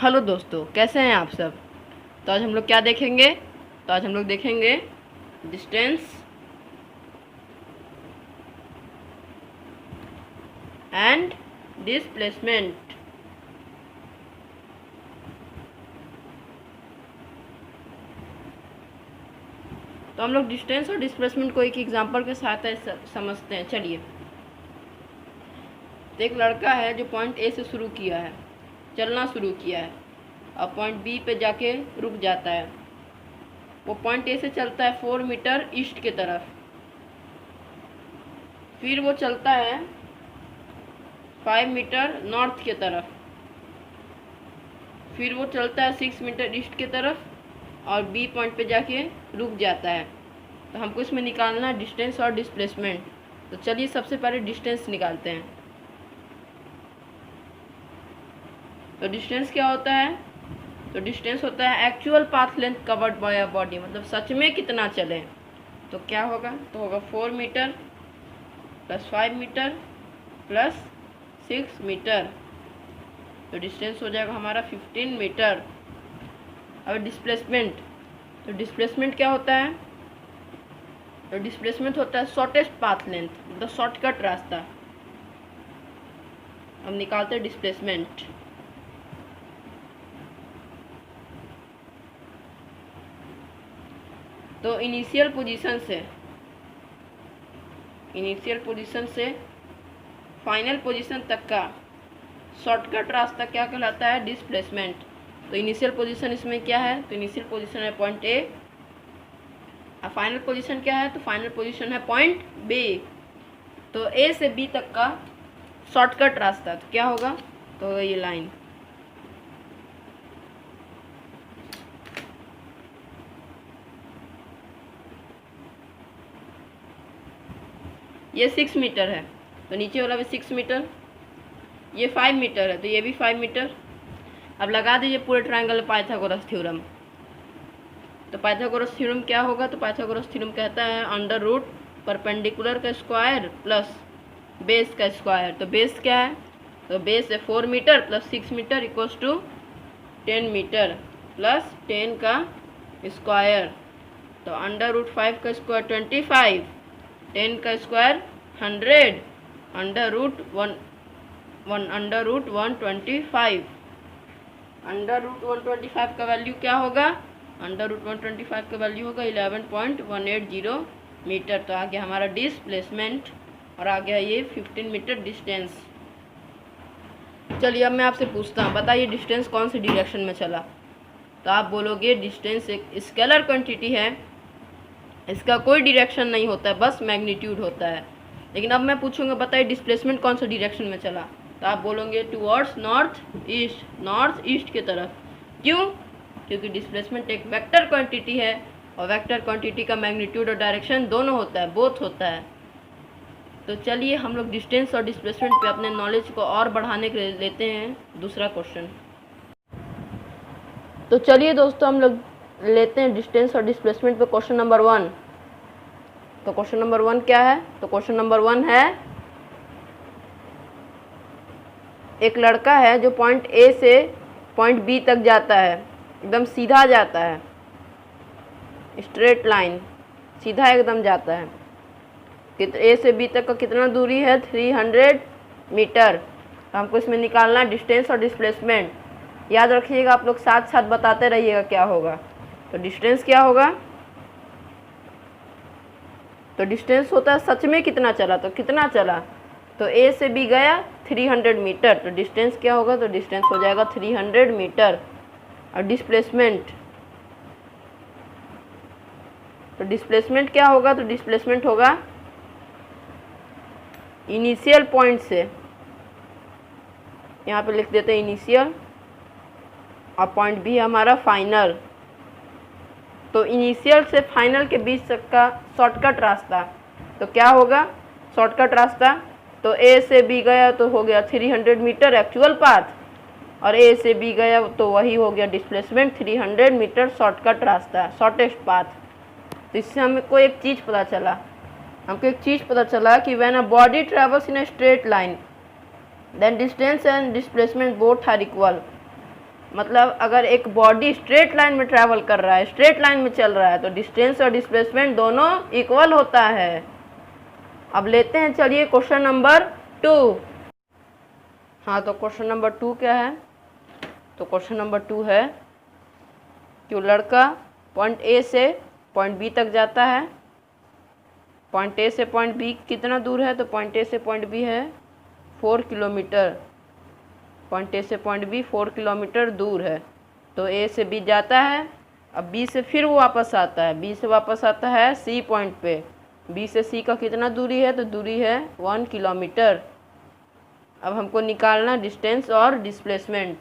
Hello दोस्तों, कैसे हैं आप सब। तो आज हम लोग क्या देखेंगे। तो आज हम लोग देखेंगे डिस्टेंस एंड डिस्प्लेसमेंट। तो हम लोग डिस्टेंस और डिस्प्लेसमेंट को एक एग्जांपल के साथ समझते हैं। चलिए, तो एक लड़का है जो पॉइंट ए से शुरू किया है, चलना शुरू किया है और पॉइंट बी पे जाके रुक जाता है। वो पॉइंट ए से चलता है 4 मीटर ईस्ट की तरफ, फिर वो चलता है 5 मीटर नॉर्थ की तरफ, फिर वो चलता है 6 मीटर ईस्ट की तरफ और बी पॉइंट पे जाके रुक जाता है। तो हमको इसमें निकालना है डिस्टेंस और डिस्प्लेसमेंट। तो चलिए सबसे पहले डिस्टेंस निकालते हैं। तो डिस्टेंस क्या होता है। तो डिस्टेंस होता है actual path length covered by a body, मतलब सच में कितना चले। तो क्या होगा, तो होगा 4 metre plus 5 metre plus 6 metre, तो डिस्टेंस हो जाएगा हमारा 15 मीटर। अब डिस्प्लेसमेंट, तो डिस्प्लेसमेंट क्या होता है। तो डिस्प्लेसमेंट होता है शॉर्टेस्ट पाथ लेंथ, मतलब शॉर्टकट रास्ता। अब निकालते हैं डिस्प्लेसमेंट। तो इनिशियल पोजीशन से फाइनल पोजीशन तक का शॉर्टकट रास्ता क्या कहलाता है, डिस्प्लेसमेंट। तो इनिशियल पोजीशन इसमें क्या है, तो इनिशियल पोजीशन है पॉइंट ए और फाइनल पोजीशन क्या है, तो फाइनल पोजीशन है पॉइंट बी। तो ए से बी तक का शॉर्टकट रास्ता तो क्या होगा, तो ये लाइन। ये 6 मीटर है तो नीचे वाला भी 6 मीटर, ये 5 मीटर है तो ये भी 5 मीटर। अब लगा दीजिए पूरे ट्रायंगल में पाइथागोरस थ्योरम। तो पाइथागोरस थ्योरम क्या होगा, तो पाइथागोरस थ्योरम कहता है अंडर रूट परपेंडिकुलर का स्क्वायर प्लस बेस का स्क्वायर। तो बेस क्या है, तो बेस है 4 metre plus 6 metre equals to 10 metre plus 10 का स्क्वायर। तो अंडर रूट 5 का स्क्वायर 25, 10 का square 100, under root 125। Under root 125 का वैल्यू क्या होगा, अंडर रूट 125 का वैल्यू होगा 11.180 मीटर। तो आ गया हमारा डिस्प्लेसमेंट और आ गया ये 15 मीटर डिस्टेंस। चलिए अब मैं आपसे पूछता हूँ, बताइए डिस्टेंस कौन सी डायरेक्शन में चला। तो आप बोलोगे डिस्टेंस एक स्केलर क्वांटिटी है, इसका कोई डायरेक्शन नहीं होता है, बस मैग्नीट्यूड होता है। लेकिन अब मैं पूछूंगा बताइए डिस्प्लेसमेंट कौन सा डायरेक्शन में चला। तो आप बोलोगे टुवर्ड्स नॉर्थ ईस्ट की तरफ। क्यों, क्योंकि डिस्प्लेसमेंट एक वेक्टर क्वांटिटी है और वेक्टर क्वांटिटी का मैग्नीट्यूड और डायरेक्शन दोनों होता है, बोथ होता है। तो चलिए हम लोग डिस्टेंस और डिस्प्लेसमेंट पे अपने नॉलेज को और बढ़ाने के लिए लेते हैं दूसरा क्वेश्चन। तो चलिए दोस्तों हम लोग लेते हैं डिस्टेंस और डिस्प्लेसमेंट पे क्वेश्चन नंबर 1। तो क्वेश्चन नंबर 1 क्या है, तो क्वेश्चन नंबर 1 है एक लड़का है जो पॉइंट ए से पॉइंट बी तक जाता है, एकदम सीधा जाता है, स्ट्रेट लाइन सीधा एकदम जाता है। ए से बी तक का कितना दूरी है, 300 मीटर। तो हमको इसमें निकालना डिस्टेंस और डिस्प्लेसमेंट। याद रखिएगा, आप लोग साथ साथ बताते रहिएगा क्या होगा। तो डिस्टेंस क्या होगा, तो डिस्टेंस होता है सच में कितना चला, तो कितना चला। तो ए से बी गया 300 मीटर, तो डिस्टेंस क्या होगा, तो डिस्टेंस हो जाएगा 300 मीटर। और डिस्प्लेसमेंट, तो डिस्प्लेसमेंट क्या होगा, तो डिस्प्लेसमेंट होगा इनिशियल पॉइंट से, यहाँ पे लिख देते हैं इनिशियल, और पॉइंट बी हमारा फाइनल। तो इनिशियल से फाइनल के बीच तक का शॉर्टकट रास्ता तो क्या होगा, शॉर्टकट रास्ता। तो ए से बी गया तो हो गया 300 मीटर एक्चुअल पाथ, और ए से बी गया तो वही हो गया डिस्प्लेसमेंट 300 मीटर शॉर्टकट रास्ता, शॉर्टेस्ट पाथ। तो इससे हमको एक चीज़ पता चला कि when a body travels in a straight line then distance and displacement both are equal. मतलब अगर एक बॉडी स्ट्रेट लाइन में ट्रैवल कर रहा है, स्ट्रेट लाइन में चल रहा है, तो डिस्टेंस और डिस्प्लेसमेंट दोनों इक्वल होता है। अब लेते हैं चलिए क्वेश्चन नंबर 2। हाँ, तो क्वेश्चन नंबर 2 क्या है? तो क्वेश्चन नंबर 2 है कि वो लड़का पॉइंट ए से पॉइंट बी तक जाता है। पॉइंट ए से पॉइंट बी कितना दूर है? तो पॉइंट ए से पॉइंट बी है 4 किलोमीटर। पॉइंट ए से पॉइंट बी 4 किलोमीटर दूर है। तो ए से बी जाता है, अब बी से फिर वो वापस आता है, बी से वापस आता है सी पॉइंट पे। बी से सी का कितना दूरी है? तो दूरी है 1 किलोमीटर। अब हमको निकालना डिस्टेंस और डिस्प्लेसमेंट।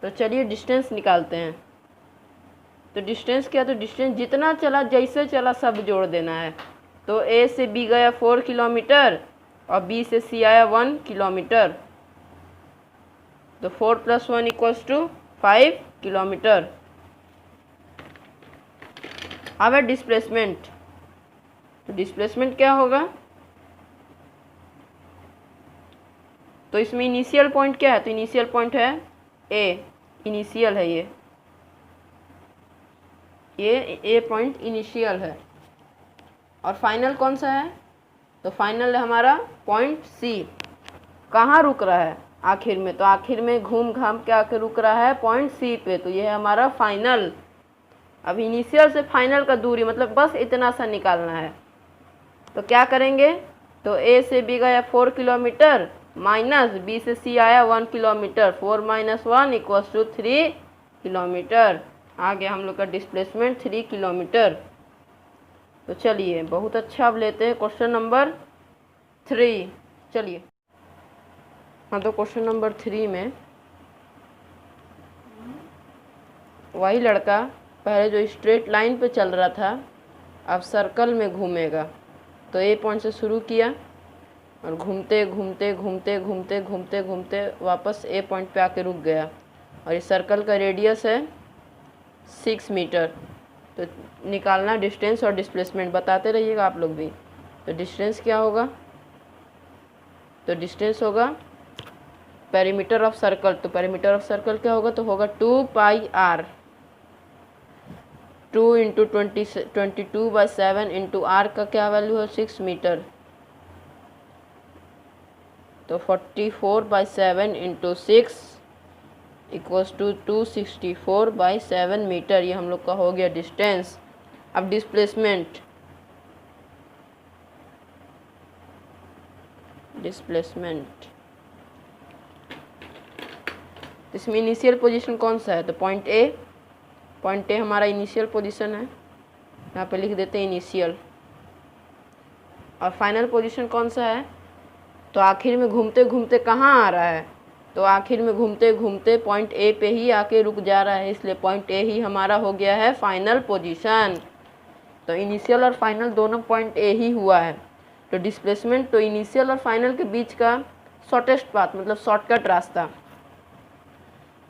तो चलिए डिस्टेंस निकालते हैं। तो डिस्टेंस क्या? तो डिस्टेंस जितना चला, जैसे चला, सब जोड़ देना है। तो ए से बी गया 4 किलोमीटर और बी से सी आया 1 किलोमीटर। तो 4 + 1 = 5 किलोमीटर। अब है डिस्प्लेसमेंट। तो डिस्प्लेसमेंट क्या होगा? तो इसमें इनिशियल पॉइंट क्या है? तो इनिशियल पॉइंट है ए, इनिशियल है ये ए पॉइंट इनिशियल है। और फाइनल कौन सा है? तो फाइनल है हमारा पॉइंट सी। कहाँ रुक रहा है आखिर में? तो आखिर में घूम घाम के आके रुक रहा है पॉइंट सी पे। तो ये है हमारा फाइनल। अब इनिशियल से फाइनल का दूरी मतलब बस इतना सा निकालना है। तो क्या करेंगे? तो ए से बी गया 4 किलोमीटर माइनस बी से सी आया 1 किलोमीटर। 4 - 1 = 3 किलोमीटर। आ गया हम लोग का डिस्प्लेसमेंट 3 किलोमीटर। तो चलिए बहुत अच्छा, अब लेते हैं क्वेश्चन नंबर 3। चलिए, हाँ, तो क्वेश्चन नंबर 3 में वही लड़का पहले जो स्ट्रेट लाइन पे चल रहा था अब सर्कल में घूमेगा। तो ए पॉइंट से शुरू किया और घूमते घूमते घूमते घूमते घूमते घूमते वापस ए पॉइंट पे आके रुक गया। और इस सर्कल का रेडियस है 6 मीटर। तो निकालना डिस्टेंस और डिस्प्लेसमेंट, बताते रहिएगा आप लोग भी। तो डिस्टेंस क्या होगा? तो डिस्टेंस होगा पेरीमीटर ऑफ सर्कल। तो पेरीमीटर ऑफ सर्कल क्या होगा? तो होगा 2πr। 2 × 22/7 इंटू आर का क्या वैल्यू है? 6 मीटर। तो 44/7 × 6 = 264/7 मीटर। ये हम लोग का हो गया डिस्टेंस। अब डिस्प्लेसमेंट, इसमें इनिशियल पोजीशन कौन सा है? तो पॉइंट ए हमारा इनिशियल पोजीशन है, यहाँ पे लिख देते हैं इनिशियल। और फाइनल पोजीशन कौन सा है? तो आखिर में घूमते घूमते कहाँ आ रहा है? तो आखिर में घूमते घूमते पॉइंट ए पे ही आके रुक जा रहा है, इसलिए पॉइंट ए ही हमारा हो गया है फाइनल पोजीशन। तो इनिशियल और फाइनल दोनों पॉइंट ए ही हुआ है। तो डिस्प्लेसमेंट, तो इनिशियल और फाइनल के बीच का शॉर्टेस्ट पाथ मतलब शॉर्टकट रास्ता।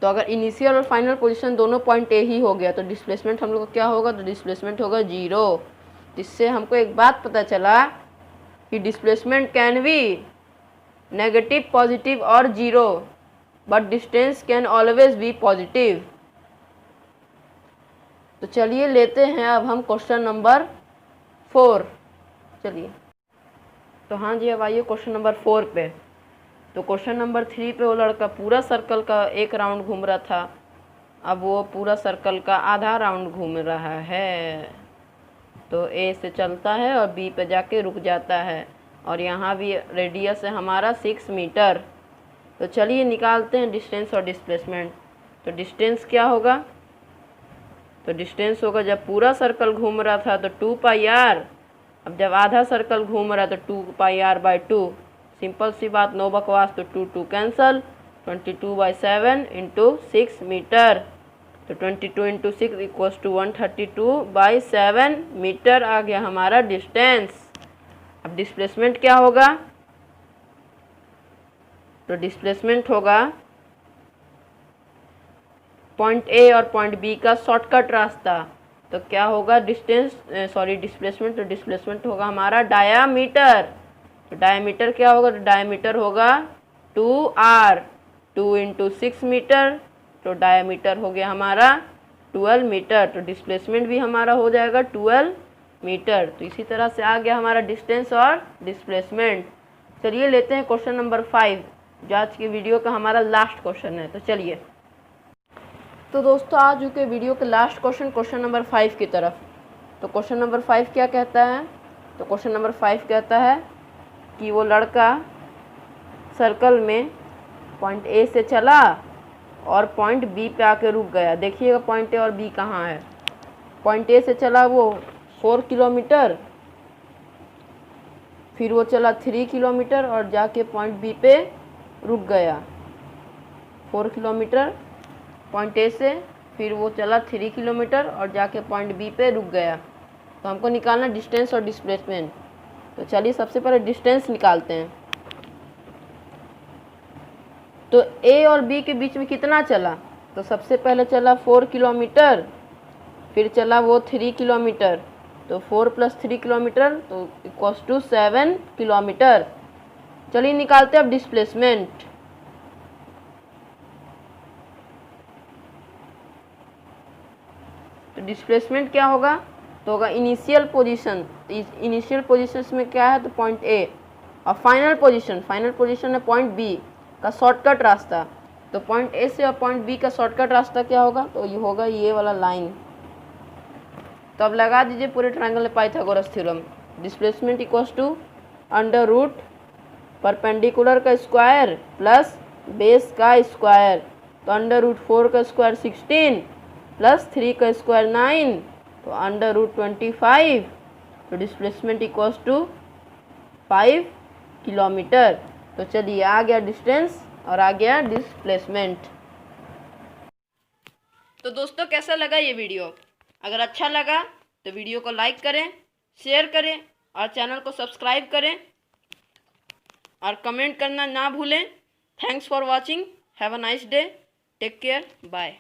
तो अगर इनिशियल और फाइनल पोजीशन दोनों पॉइंट ए ही हो गया तो डिस्प्लेसमेंट हम लोग का क्या होगा? तो डिस्प्लेसमेंट होगा 0। इससे हमको एक बात पता चला कि displacement can be negative, positive और 0, but distance can always be positive. तो चलिए लेते हैं अब हम क्वेश्चन नंबर 4। चलिए, तो हाँ जी, अब आइए क्वेश्चन नंबर 4 पे। तो क्वेश्चन नंबर 3 पे वो लड़का पूरा सर्कल का एक राउंड घूम रहा था, अब वो पूरा सर्कल का आधा राउंड घूम रहा है। तो ए से चलता है और बी पे जाके रुक जाता है और यहाँ भी रेडियस है हमारा 6 मीटर। तो चलिए निकालते हैं डिस्टेंस और डिस्प्लेसमेंट। तो डिस्टेंस क्या होगा? तो डिस्टेंस होगा जब पूरा सर्कल घूम रहा था तो 2πr, अब जब आधा सर्कल घूम रहा है तो 2πr/2। सिंपल सी बात, नो बकवास। तो 2 कैंसल, 22/7 × 6 मीटर। तो 22 × 6 = 132/7 मीटर आ गया हमारा डिस्टेंस। अब डिस्प्लेसमेंट क्या होगा? तो डिस्प्लेसमेंट होगा पॉइंट ए और पॉइंट बी का शॉर्टकट रास्ता। तो क्या होगा डिस्प्लेसमेंट? तो डिस्प्लेसमेंट होगा हमारा डायामीटर। तो डायामीटर क्या होगा? तो डायामीटर होगा 2r। 2 × 6 मीटर तो डायमीटर हो गया हमारा 12 मीटर, तो डिस्प्लेसमेंट भी हमारा हो जाएगा 12 मीटर। तो इसी तरह से आ गया हमारा डिस्टेंस और डिस्प्लेसमेंट। चलिए लेते हैं क्वेश्चन नंबर 5, जो आज की वीडियो का हमारा लास्ट क्वेश्चन है। तो चलिए, तो दोस्तों आ चुके वीडियो के लास्ट क्वेश्चन नंबर 5 की तरफ। तो क्वेश्चन नंबर 5 क्या कहता है? तो क्वेश्चन नंबर 5 कहता है कि वो लड़का सर्कल में पॉइंट ए से चला और पॉइंट बी पे आके रुक गया। देखिएगा पॉइंट ए और बी कहाँ है। पॉइंट ए से चला वो 4 किलोमीटर, फिर वो चला 3 किलोमीटर और जाके पॉइंट बी पे रुक गया। 4 किलोमीटर पॉइंट ए से, फिर वो चला 3 किलोमीटर और जाके पॉइंट बी पे रुक गया। तो हमको निकालना डिस्टेंस और डिस्प्लेसमेंट। तो चलिए सबसे पहले डिस्टेंस निकालते हैं। तो ए और बी के बीच में कितना चला? तो सबसे पहले चला 4 किलोमीटर, फिर चला वो 3 किलोमीटर, तो 4 + 3 किलोमीटर तो इक्वल्स टू 7 किलोमीटर। चलिए निकालते हैं अब डिस्प्लेसमेंट। तो डिस्प्लेसमेंट क्या होगा? तो होगा इनिशियल पोजीशन। इनिशियल पोजीशन में क्या है? तो पॉइंट ए, और फाइनल पोजीशन है पॉइंट बी का शॉर्टकट रास्ता। तो पॉइंट ए से और पॉइंट बी का शॉर्टकट रास्ता क्या होगा? तो ये होगा ये वाला लाइन। तो अब लगा दीजिए पूरे ट्रायंगल में Pythagoras theorem. Displacement equals to under root perpendicular का स्क्वायर प्लस बेस का स्क्वायर। तो अंडर रूट 4 का स्क्वायर 16 प्लस 3 का स्क्वायर 9, तो अंडर रूट 25। तो डिस्प्लेसमेंट इक्वल्स टू 5 किलोमीटर। तो चलिए आ गया डिस्टेंस और आ गया डिस्प्लेसमेंट। तो दोस्तों कैसा लगा ये वीडियो? अगर अच्छा लगा तो वीडियो को लाइक करें, शेयर करें और चैनल को सब्सक्राइब करें और कमेंट करना ना भूलें। Thanks for watching, have a nice day, take care, bye.